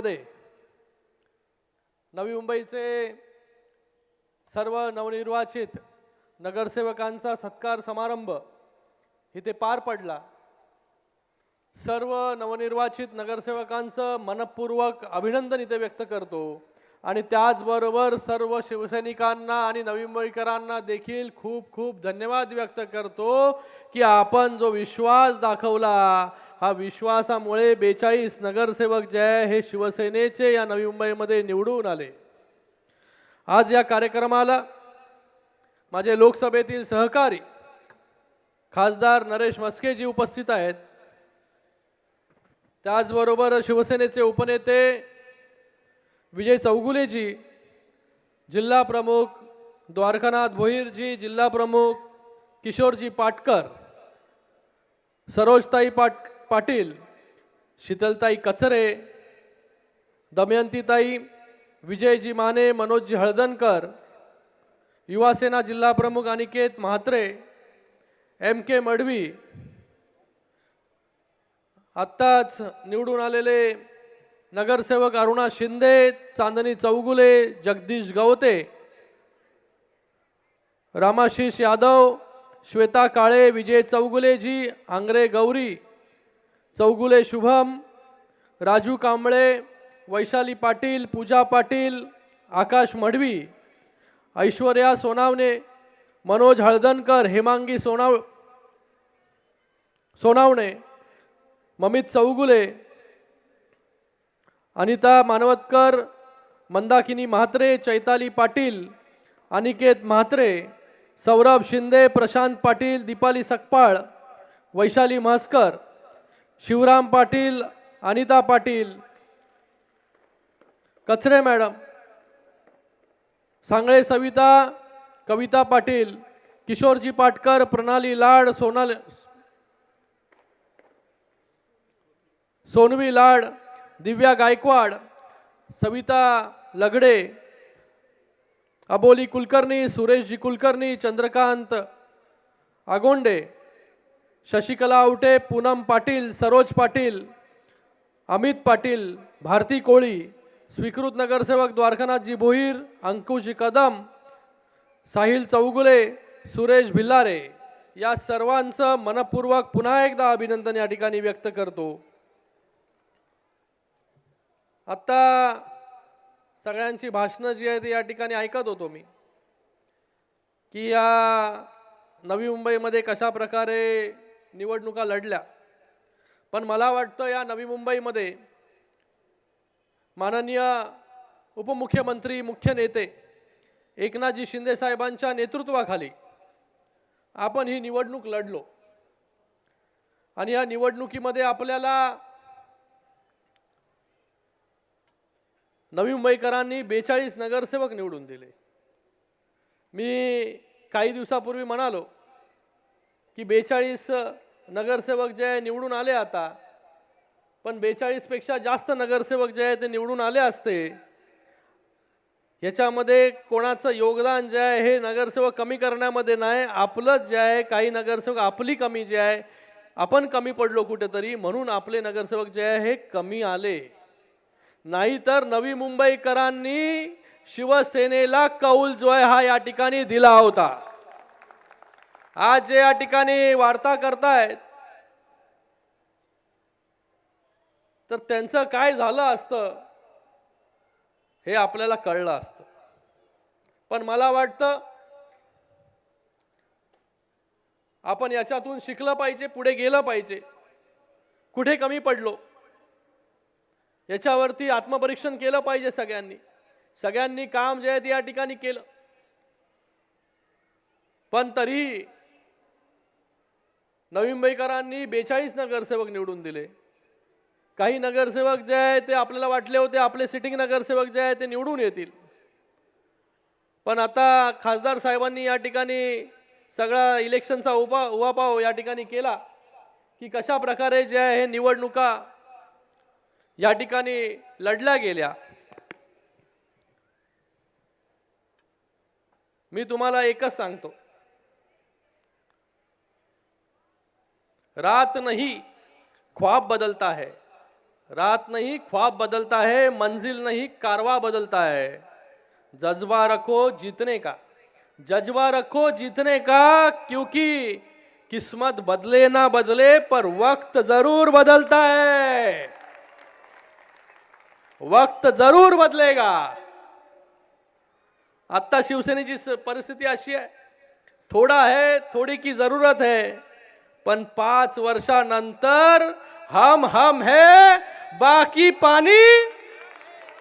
मुंबईमध्ये नवी मुंबईचे सर्व नवनिर्वाचित नगरसेवकांचा सत्कार समारंभ इथे पार पडला। सर्व नवनिर्वाचित नगरसेवकांचं मनपूर्वक अभिनंदन इथे व्यक्त करतो आणि त्याचबरोबर सर्व शिवसैनिकांना आणि नवी मुंबईकरांना देखील खूप खूप धन्यवाद व्यक्त करतो की आपण जो विश्वास दाखवला, हा विश्वासामुळे 42 नगरसेवक जे आहे हे शिवसेनेचे या नवी मुंबईमध्ये निवडून आले। आज या कार्यक्रमाला माझे लोकसभेतील सहकारी खासदार नरेश मस्केजी उपस्थित आहेत। त्याचबरोबर शिवसेनेचे उपनेते विजय चौगुलेजी, जिल्हा प्रमुख द्वारकानाथ भोईरजी, जिल्हा प्रमुख किशोरजी पाटकर, सरोजताई पाटील, शीतलताई कचरे, दमयंतीताई, विजयजी माने, मनोजजी हळदणकर, युवासेना जिल्हा प्रमुख अनिकेत म्हात्रे, MK मडवी, आत्ताच निवडून आलेले नगरसेवक अरुणा शिंदे, चांदनी चौगुले, जगदीश गवते, रामाशीष यादव, श्वेता काळे, विजय चौगुलेजी, आंग्रे गौरी, चौगुले शुभम, राजू कांबळे, वैशाली पाटील, पूजा पाटील, आकाश मडवी, ऐश्वर्या सोनावणे, मनोज हळदणकर, हेमांगी सोनावणे, ममित चौगुले, अनिता मानवतकर, मंदाकिनी म्हात्रे, चैताली पाटील, अनिकेत म्हात्रे, सौरभ शिंदे, प्रशांत पाटील, दीपाली सकपाळ, वैशाली म्हसकर, शिवराम पाटील, अनिता पाटील, कचरे मॅडम, सांगळे सविता, कविता पाटील, किशोरजी पाटकर, प्रणाली लाड, सोनवी लाड, दिव्या गायकवाड, सविता लगडे, अबोली कुलकर्णी, सुरेशजी कुलकर्णी, चंद्रकांत आगोंडे, शशिकला आवटे, पूनम पाटील, सरोज पाटील, अमित पाटील, भारती कोळी, स्वीकृत नगरसेवक द्वारकानाथजी भोईर, अंकुश कदम, साहिल चौगुले, सुरेश भिल्लारे, या सर्वांचं मनपूर्वक पुन्हा एकदा अभिनंदन या ठिकाणी व्यक्त करतो। आता सगळ्यांची भाषणं जी आहेत या ठिकाणी ऐकत होतो मी की या नवी मुंबईमध्ये कशा प्रकारे निवडणुका लढल्या, पण मला वाटतं या नवी मुंबईमध्ये माननीय उपमुख्यमंत्री, मुख्य नेते एकनाथजी शिंदे साहेबांच्या नेतृत्वाखाली आपण ही निवडणूक लढलो आणि या निवडणुकीमध्ये आपल्याला नवी मुंबईकरांनी 42 नगरसेवक निवडून दिले। मी काही दिवसापूर्वी म्हणालो की 42 नगरसेवक जे निवडून आले आता, पण 42 पेक्षा जास्त नगरसेवक जे आहे ते निवडून आले असते। याच्यामध्ये कोणाचं योगदान जे आहे हे नगरसेवक कमी करण्यामध्ये नाही, आपलंच जे आहे, काही नगरसेवक आपली कमी जे आहे, आपण कमी पडलो कुठेतरी, म्हणून आपले नगरसेवक जे आहे हे कमी आले। नाहीतर नवी मुंबईकरांनी शिवसेनेला कौल जो आहे हा या ठिकाणी दिला होता। आज जे या ठिकाणी वार्ता करतायत तर त्यांचं काय झालं असतं हे आपल्याला कळलं असतं, पण मला वाटतं आपण याच्यातून शिकलं पाहिजे, पुढे गेलं पाहिजे। कुठे कमी पडलो याच्यावरती आत्मपरीक्षण केलं पाहिजे। सगळ्यांनी काम जे आहे ते या ठिकाणी केलं, पण तरी नवी मुंबईकरांनी 42 नगरसेवक निवडून दिले। काही नगरसेवक जे आहे ते आपल्याला वाटले होते आपले सिटिंग नगरसेवक जे आहे ते निवडून येतील, पण आता खासदार साहेबांनी या ठिकाणी सगळा इलेक्शनचा उहापोह या ठिकाणी केला की कशा प्रकारे जे आहे हे निवडणुका या ठिकाणी लढल्या गेल्या। मी तुम्हाला एकच सांगतो, रात नहीं ख्वाब बदलता है, रात नहीं ख्वाब बदलता है, मंजिल नहीं कारवा बदलता है। जज्बा रखो जीतने का, जज्बा रखो जीतने का, क्योंकि किस्मत बदले ना बदले पर वक्त जरूर बदलता है, वक्त जरूर बदलेगा। आता शिवसेनेची परिस्थिती अशी आहे, थोड़ा है, थोड़ी की जरूरत है, पण 5 वर्षानंतर हम है, बाकी पाणी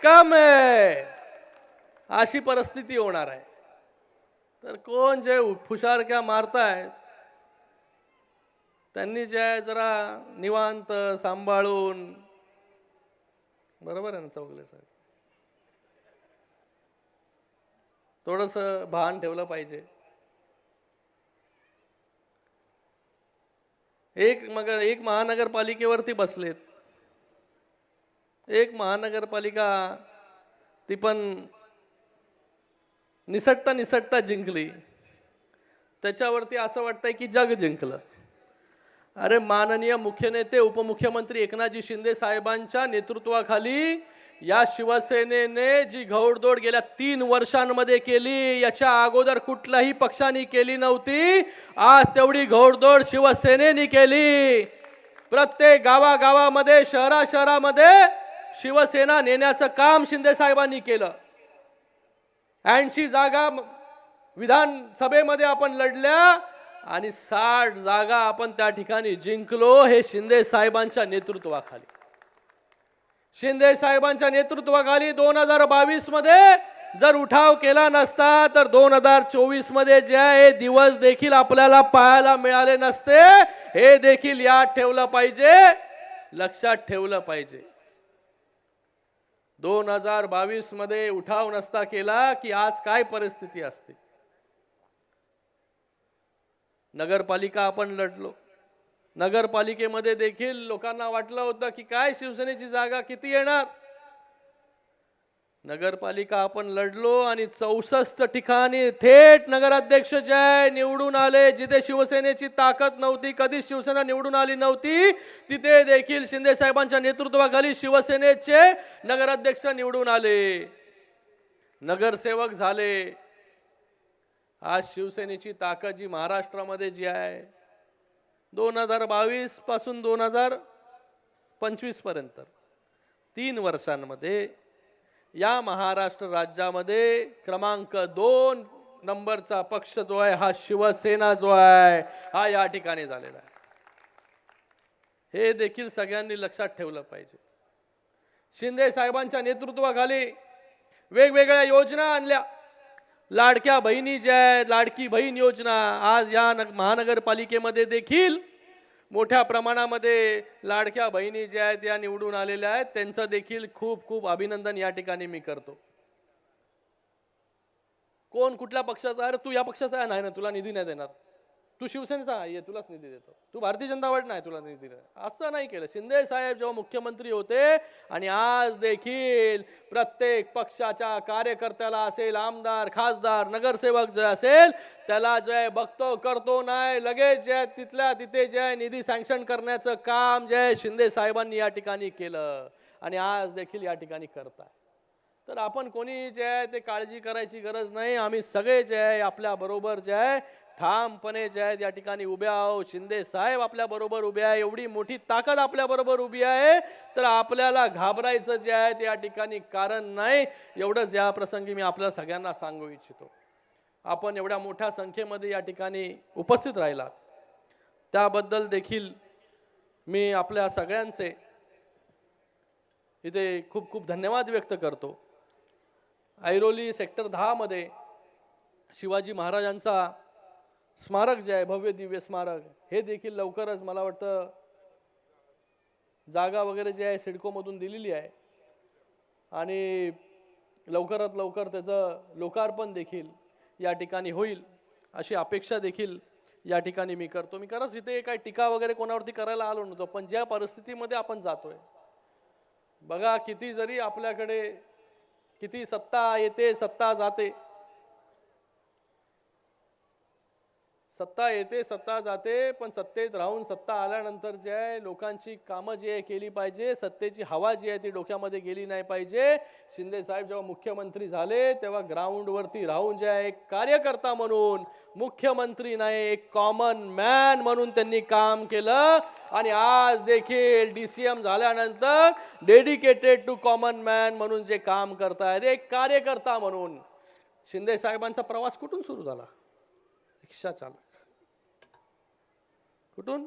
कम है, अशी परिस्थिती होणार आहे। तर कोण जे फुशारक्या मारताय त्यांनी जे जरा निवांत सांभाळून, बरोबर आहे ना चौगले साहेब, थोडस भान ठेवलं पाहिजे। एक महानगरपालिकेवरती बसलेत, एक महानगरपालिका ती पण निसटता जिंकली, त्याच्यावरती असं वाटतंय की जग जिंकलं। अरे माननीय मुख्य नेते उपमुख्यमंत्री एकनाथजी शिंदे साहेबांच्या नेतृत्वाखाली या शिवसेनेने जी घोडदौड गेल्या 3 वर्षांमध्ये केली, याच्या अगोदर कुठल्याही पक्षाने केली नव्हती। आज तेवढी घोडदौड शिवसेनेने केली। प्रत्येक गावागावामध्ये, शहरामध्ये शिवसेना नेण्याचं काम शिंदे साहेबांनी केलं। 80 जागा विधानसभेमध्ये आपण लढल्या आणि 60 जागा आपण त्या ठिकाणी जिंकलो, हे शिंदे साहेबांच्या नेतृत्वाखाली। शिंदे साहेबांच्या नेतृत्वाखाली 2022 मध्ये जर उठाव केला नसता तर 2024 मध्ये जे आहे दिवस देखील आपल्याला पाहायला मिळाले नसते। हे देखील याद ठेवलं पाहिजे, लक्षात ठेवलं पाहिजे। 2022 मध्ये उठाव नसता केला की आज काय परिस्थिती असते। नगरपालिका आपण लढलो, नगरपालिकेमध्ये देखील लोकांना वाटलं होतं की काय शिवसेनेची जागा किती येणार। नगरपालिका आपण लढलो आणि 64 ठिकाणी थेट नगराध्यक्ष जय निवडून आले। जिथे शिवसेनेची ताकद नव्हती, कधी शिवसेना निवडून आली नव्हती, तिथे देखील शिंदे साहेबांच्या नेतृत्वाखाली शिवसेनेचे नगराध्यक्ष निवडून आले, नगरसेवक झाले। आज शिवसेनेची ताकद जी महाराष्ट्रामध्ये जी आहे 2022 पासून 2025 पर्यंत 3 वर्षांमध्ये या महाराष्ट्र राज्यामध्ये क्रमांक 2 नंबरचा पक्ष जो आहे हा शिवसेना जो आहे हा या ठिकाणी झालेला आहे। हे देखील सगळ्यांनी लक्षात ठेवलं पाहिजे। शिंदे साहेबांच्या नेतृत्वाखाली वेगवेगळ्या योजना आणल्या, लाडक्या बहिणी ज्या आहेत, लाडकी बहीण योजना, आज या महानगरपालिकेमध्ये देखील मोठ्या प्रमाणामध्ये लाडक्या बहिणी ज्या आहेत या निवडून आलेल्या आहेत। त्यांचं देखील खूप खूप अभिनंदन या ठिकाणी मी करतो। कोण कुठल्या पक्षाचा, अरे तू या पक्षाचा नाही ना, तुला निधी नाही देणार, तू शिवसेनेचा आहे तुलाच निधी देतो, तू भारतीय जनता पार्टी नाही तुला निधी देणार, असं नाही केलं। शिंदे साहेब जेव्हा मुख्यमंत्री होते आणि आज देखील प्रत्येक पक्षाच्या कार्यकर्त्याला असेल, आमदार, खासदार, नगरसेवक जे असेल त्याला जे बघतो करतो नाही, लगेच जे तिथल्या तिथे जे निधी सँक्शन करण्याचं काम जे शिंदे साहेबांनी या ठिकाणी केलं आणि आज देखील या ठिकाणी करताय। तर आपण कोणी जे आहे ते काळजी करायची गरज नाही। आम्ही सगळे जे आहे आपल्या बरोबर जे आहे ठामपणे जे आहे या ठिकाणी उभे आहोत। शिंदे साहेब आपल्या बरोबर उभे आहे, एवढी मोठी ताकद आपल्या बरोबर उभी आहे, तर आपल्याला घाबरायचं जे आहे ते या ठिकाणी कारण नाही। एवढंच या प्रसंगी मी आपल्या सगळ्यांना सांगू इच्छितो। आपण एवढ्या मोठ्या संख्येमध्ये या ठिकाणी उपस्थित राहिला त्याबद्दल देखील मी आपल्या सगळ्यांचे इथे खूप खूप धन्यवाद व्यक्त करतो। ऐरोली सेक्टर 10 मध्ये शिवाजी महाराजांचा स्मारक जे आहे, भव्य दिव्य स्मारक, हे देखील लवकरच मला वाटतं जागा वगैरे जे आहे सिडको मधून दिलेली आहे आणि लवकरात लवकर त्याचं लोकार्पण देखील या ठिकाणी होईल अशी अपेक्षा देखील या ठिकाणी मी करतो। मी खरंच इथे काही टीका वगैरे कोणावरती करायला आलो नव्हतो, पण ज्या परिस्थितीमध्ये आपण जातोय बघा, किती जरी आपल्याकडे किती सत्ता येते सत्ता जाते, सत्ता येते सत्ता जाते, पण सत्तेत राहून सत्ता आल्यानंतर जे आहे लोकांची कामं जी आहे केली पाहिजे, सत्तेची हवा जी आहे ती डोक्यामध्ये गेली नाही पाहिजे. शिंदे साहेब जेव्हा मुख्यमंत्री झाले तेव्हा ग्राउंडवरती राहून जे आहे एक कार्यकर्ता म्हणून, मुख्यमंत्री नाही एक कॉमन मॅन म्हणून त्यांनी काम केलं. आणि आज देखील DCM झाल्यानंतर डेडिकेटेड टू कॉमन मॅन म्हणून जे काम करतायत एक कार्यकर्ता म्हणून. शिंदे साहेबांचा प्रवास कुठून सुरू झाला? रिक्षा चालक. कुठून?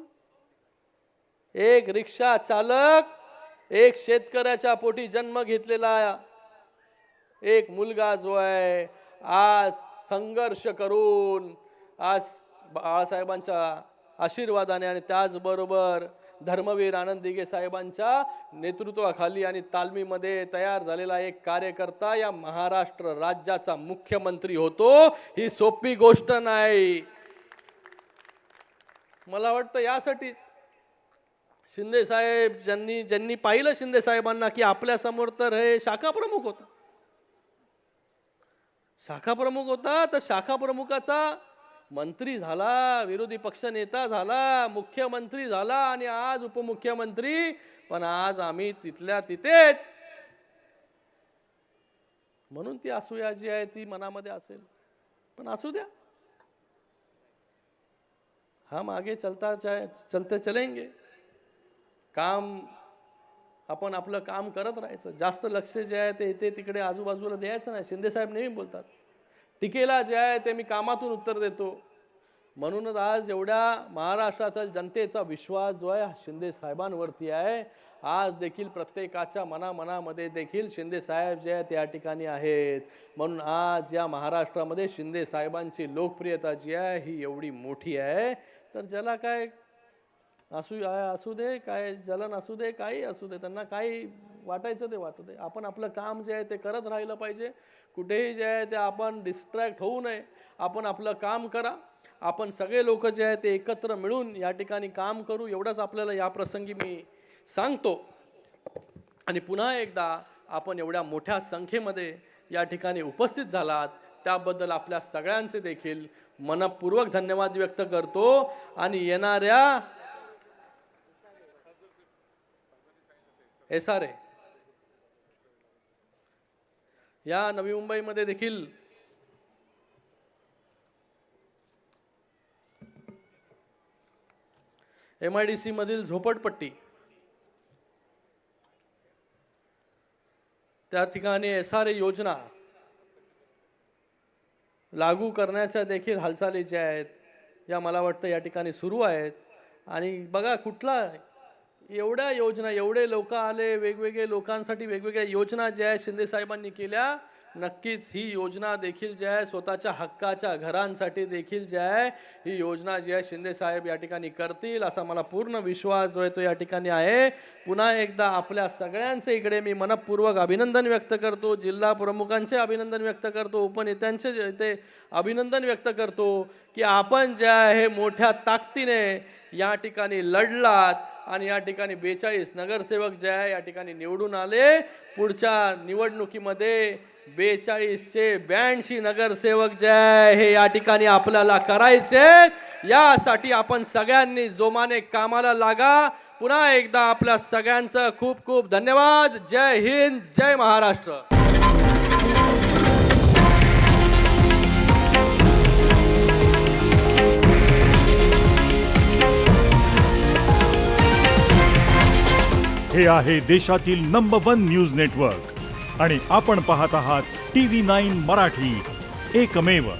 एक रिक्षा चालक, एक शेतकऱ्याच्या पोटी जन्म घेतलेला एक मुलगा जो आहे आज संघर्ष करून आज बाळासाहेबांच्या आशीर्वादाने आणि त्याचबरोबर धर्मवीर आनंद दिघे साहेबांच्या नेतृत्वाखाली आणि तालमीमध्ये तयार झालेला एक कार्यकर्ता या महाराष्ट्र राज्याचा मुख्यमंत्री होतो. ही सोपी गोष्ट नाही. मला वाटतं यासाठी शिंदे साहेब ज्यांनी पाहिलं शिंदे साहेबांना की आपल्या समोर तर हे शाखा प्रमुख होता, शाखा प्रमुख होता, तर शाखा प्रमुखाचा मंत्री झाला, विरोधी पक्ष नेता झाला, मुख्यमंत्री झाला आणि आज उपमुख्यमंत्री. पण आज आम्ही तिथल्या तिथेच, म्हणून ती असूया जी आहे ती मनामध्ये असेल. पण असू द्या, हम आगे चलते चलेंगे. काम आपण आपलं काम करत राहायचं. जास्त लक्ष जे आहे ते इथे तिकडे आजूबाजूला द्यायचं नाही. शिंदे साहेब नेहमी बोलतात टीकेला जे आहे ते मी कामातून उत्तर देतो. म्हणूनच आज एवढ्या महाराष्ट्रातील जनतेचा विश्वास जो आहे शिंदे साहेबांवरती आहे. आज देखील प्रत्येकाच्या मनामध्ये देखील शिंदे साहेब जे आहेत या ठिकाणी आहेत. म्हणून आज या महाराष्ट्रामध्ये शिंदे साहेबांची लोकप्रियता जी आहे ही एवढी मोठी आहे. तर ज्याला काय असू दे, काय जलन असू दे, काही असू दे, त्यांना काही वाटायचं ते वाटू दे. आपण आपलं काम जे आहे ते करत राहिलं पाहिजे. कुठेही जे आहे ते आपण डिस्ट्रॅक्ट होऊ नये. आपण आपलं काम करा. आपण सगळे लोक जे आहे ते एकत्र मिळून या ठिकाणी काम करू. एवढंच आपल्याला या प्रसंगी मी सांगतो. आणि पुन्हा एकदा आपण एवढ्या मोठ्या संख्येमध्ये या ठिकाणी उपस्थित झालात त्याबद्दल आपल्या सगळ्यांचे देखील मनपूर्वक धन्यवाद व्यक्त करतो. आणि येणाऱ्या SRA या नवी मुंबईमध्ये देखील MIDC मधील झोपडपट्टी त्या ठिकाणी SRA योजना लागू करण्याच्या देखील हालचाली ज्या आहेत या मला वाटतं या ठिकाणी सुरू आहेत. आणि बघा कुठला एवढ्या योजना, एवढे लोक आले, वेगवेगळे लोकांसाठी वेगवेगळ्या योजना ज्या आहेत शिंदे साहेबांनी केल्या. नक्कीच ही योजना देखील जी आहे स्वतःच्या हक्काच्या घरांसाठी देखील जी आहे ही योजना जी आहे शिंदे साहेब या ठिकाणी करतील असा मला पूर्ण विश्वास जो आहे तो या ठिकाणी आहे. पुन्हा एकदा आपल्या सगळ्यांचे इकडे मी मनपूर्वक अभिनंदन व्यक्त करतो. जिल्हा प्रमुखांचे अभिनंदन व्यक्त करतो, उपनेत्यांचे इथे अभिनंदन व्यक्त करतो की आपण जे आहे मोठ्या ताकदीने या ठिकाणी लढलात आणि या ठिकाणी 42 नगरसेवक जे आहे या ठिकाणी निवडून आले. पुढच्या निवडणुकीमध्ये 42चे 82 नगरसेवक जे आहे हे या ठिकाणी आपल्याला करायचे. यासाठी आपण सगळ्यांनी जोमाने कामाला लागा. पुन्हा एकदा आपल्या सगळ्यांचं खूप खूप धन्यवाद. जय हिंद, जय महाराष्ट्र. हे आहे देशातील नंबर 1 न्यूज नेटवर्क आणि आपण पाहत आहात TV9 मराठी, एकमेव.